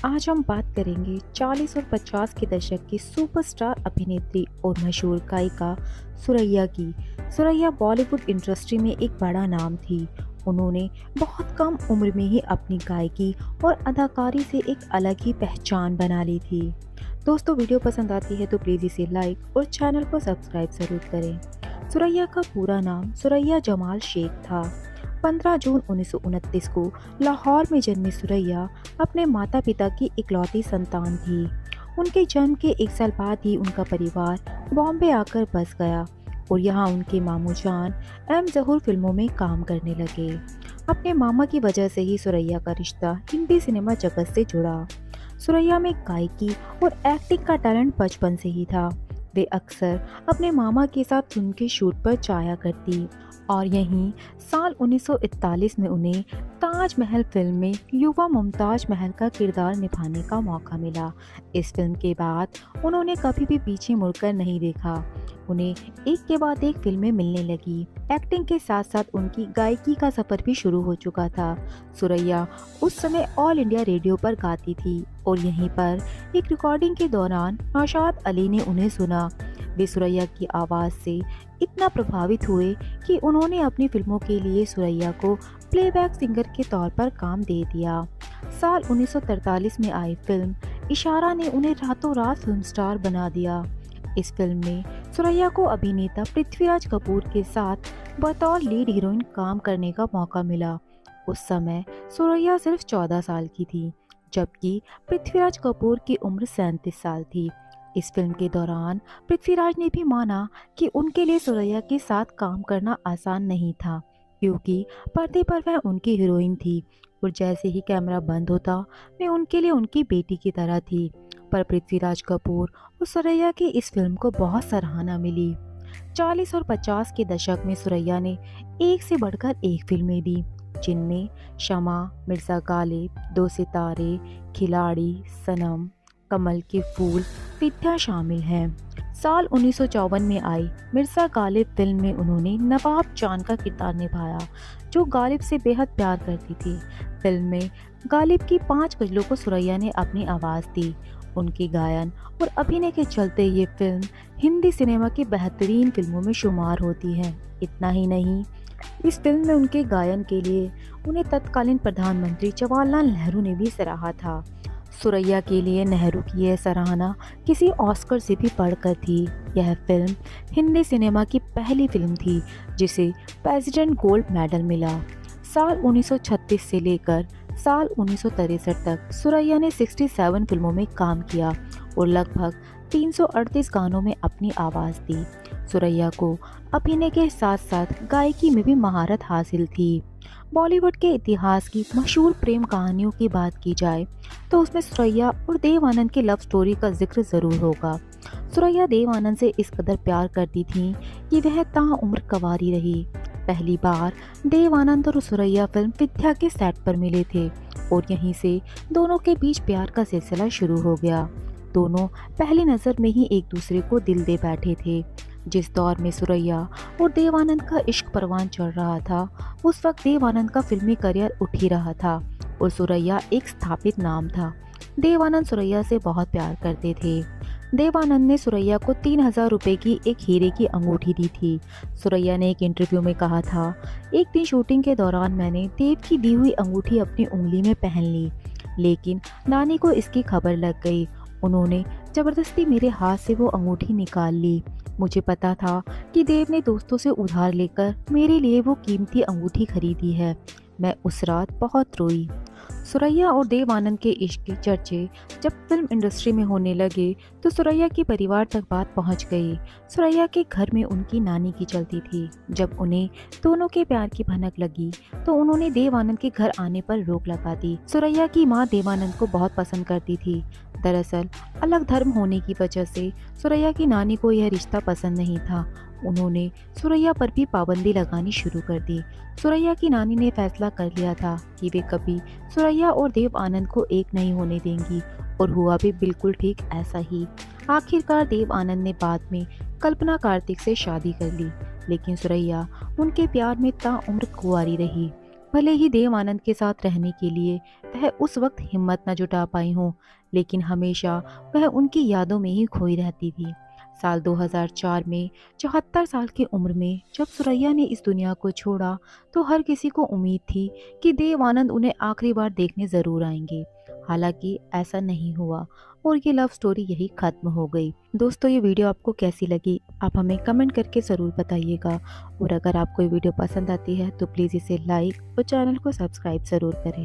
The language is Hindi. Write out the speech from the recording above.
आज हम बात करेंगे 40 और 50 के दशक की सुपरस्टार अभिनेत्री और मशहूर गायिका सुरैया की। सुरैया बॉलीवुड इंडस्ट्री में एक बड़ा नाम थी। उन्होंने बहुत कम उम्र में ही अपनी गायकी और अदाकारी से एक अलग ही पहचान बना ली थी। दोस्तों, वीडियो पसंद आती है तो प्लीज़ इसे लाइक और चैनल को सब्सक्राइब ज़रूर करें। सुरैया का पूरा नाम सुरैया जमाल शेख था। 15 जून 1929 को लाहौर में जन्मी सुरैया अपने माता पिता की इकलौती संतान थी। उनके जन्म के एक साल बाद ही उनका परिवार बॉम्बे आकर बस गया और यहाँ उनके मामू जान एम जहूर फिल्मों में काम करने लगे। अपने मामा की वजह से ही सुरैया का रिश्ता हिंदी सिनेमा जगत से जुड़ा। सुरैया में गायकी और एक्टिंग का टैलेंट बचपन से ही था। वे अक्सर अपने मामा के साथ फिल्म के शूट पर जाया करती और यहीं साल 1941 में उन्हें ताजमहल फिल्म में युवा मुमताज महल का किरदार निभाने का मौका मिला। इस फिल्म के बाद उन्होंने कभी भी पीछे मुड़कर नहीं देखा। उन्हें एक के बाद एक फिल्में मिलने लगी। एक्टिंग के साथ साथ उनकी गायकी का सफ़र भी शुरू हो चुका था। सुरैया उस समय ऑल इंडिया रेडियो पर गाती थी और यहीं पर एक रिकॉर्डिंग के दौरान नौशाद अली ने उन्हें सुना। वे सुरैया की आवाज़ से इतना प्रभावित हुए कि उन्होंने अपनी फिल्मों के लिए सुरैया को प्लेबैक सिंगर के तौर पर काम दे दिया। साल 1943 में आई फिल्म इशारा ने उन्हें रातों रात फिल्म स्टार बना दिया। इस फिल्म में सुरैया को अभिनेता पृथ्वीराज कपूर के साथ बतौर लीड हीरोइन काम करने का मौका मिला। उस समय सुरैया सिर्फ 14 साल की थी, जबकि पृथ्वीराज कपूर की उम्र 37 साल थी। इस फिल्म के दौरान पृथ्वीराज ने भी माना कि उनके लिए सुरैया के साथ काम करना आसान नहीं था, क्योंकि पर्दे पर वह उनकी हीरोइन थी और जैसे ही कैमरा बंद होता वे उनके लिए उनकी बेटी की तरह थी। पर पृथ्वीराज कपूर और सुरैया की इस फिल्म को बहुत सराहना मिली। 40 और 50 के दशक में सुरैया ने एक से बढ़कर एक फिल्में दी, जिनमें शमा, मिर्ज़ा गालिब, दो सितारे, खिलाड़ी, सनम, कमल के फूल, विद्या शामिल हैं। साल 1954 में आई मिर्ज़ा गालिब फिल्म में उन्होंने नवाब जान का किरदार निभाया, जो गालिब से बेहद प्यार करती थी। फिल्म में गालिब की 5 गज़लों को सुरैया ने अपनी आवाज़ दी। उनके गायन और अभिनय के चलते ये फिल्म हिंदी सिनेमा की बेहतरीन फिल्मों में शुमार होती है। इतना ही नहीं, इस फिल्म में उनके गायन के लिए उन्हें तत्कालीन प्रधानमंत्री जवाहरलाल नेहरू ने भी सराहा था। सुरैया के लिए नेहरू की यह सराहना किसी ऑस्कर से भी बढ़कर थी। यह फिल्म हिंदी सिनेमा की पहली फिल्म थी जिसे प्रेसिडेंट गोल्ड मेडल मिला। साल 1936 से लेकर साल 1963 तक सुरैया ने 67 फिल्मों में काम किया और लगभग 338 गानों में अपनी आवाज़ दी। सुरैया को अभिनय के साथ साथ गायकी में भी महारत हासिल थी। बॉलीवुड के इतिहास की मशहूर प्रेम कहानियों की बात की जाए तो उसमें सुरैया और देव आनंद की लव स्टोरी का जिक्र ज़रूर होगा। सुरैया देव आनंद से इस कदर प्यार करती थीं कि वह ताउम्र कंवारी रही। पहली बार देव आनंद और सुरैया फिल्म विद्या के सेट पर मिले थे और यहीं से दोनों के बीच प्यार का सिलसिला शुरू हो गया। दोनों पहली नज़र में ही एक दूसरे को दिल दे बैठे थे। जिस दौर में सुरैया और देव आनंद का इश्क परवान चढ़ रहा था, उस वक्त देव आनंद का फिल्मी करियर उठ ही रहा था और सुरैया एक स्थापित नाम था। देव आनंद सुरैया से बहुत प्यार करते थे। देव आनंद ने सुरैया को 3000 रुपये की एक हीरे की अंगूठी दी थी। सुरैया ने एक इंटरव्यू में कहा था, एक दिन शूटिंग के दौरान मैंने देव की दी हुई अंगूठी अपनी उंगली में पहन ली, लेकिन नानी को इसकी खबर लग गई। उन्होंने ज़बरदस्ती मेरे हाथ से वो अंगूठी निकाल ली। मुझे पता था कि देव ने दोस्तों से उधार लेकर मेरे लिए वो कीमती अंगूठी खरीदी है। मैं उस रात बहुत रोई। सुरैया और देव आनंद के इश्क की चर्चे जब फिल्म इंडस्ट्री में होने लगे तो सुरैया के परिवार तक बात पहुंच गई। सुरैया के घर में उनकी नानी की चलती थी। जब उन्हें दोनों के प्यार की भनक लगी तो उन्होंने देव आनंद के घर आने पर रोक लगा दी। सुरैया की मां देव आनंद को बहुत पसंद करती थी। दरअसल अलग धर्म होने की वजह से सुरैया की नानी को यह रिश्ता पसंद नहीं था। उन्होंने सुरैया पर भी पाबंदी लगानी शुरू कर दी। सुरैया की नानी ने फैसला कर लिया था कि वे कभी सुरैया और देव आनंद को एक नहीं होने देंगी और हुआ भी बिल्कुल ठीक ऐसा ही। आखिरकार देव आनंद ने बाद में कल्पना कार्तिक से शादी कर ली, लेकिन सुरैया उनके प्यार में ताउम्र कुंवारी रही। भले ही देव आनंद के साथ रहने के लिए वह उस वक्त हिम्मत न जुटा पाई हो, लेकिन हमेशा वह उनकी यादों में ही खोई रहती थी। साल 2004 में 74 साल की उम्र में जब सुरैया ने इस दुनिया को छोड़ा, तो हर किसी को उम्मीद थी कि देव आनंद उन्हें आखिरी बार देखने जरूर आएंगे। हालांकि ऐसा नहीं हुआ और ये लव स्टोरी यही खत्म हो गई। दोस्तों, ये वीडियो आपको कैसी लगी, आप हमें कमेंट करके ज़रूर बताइएगा। और अगर आपको ये वीडियो पसंद आती है तो प्लीज़ इसे लाइक और चैनल को सब्सक्राइब ज़रूर करें।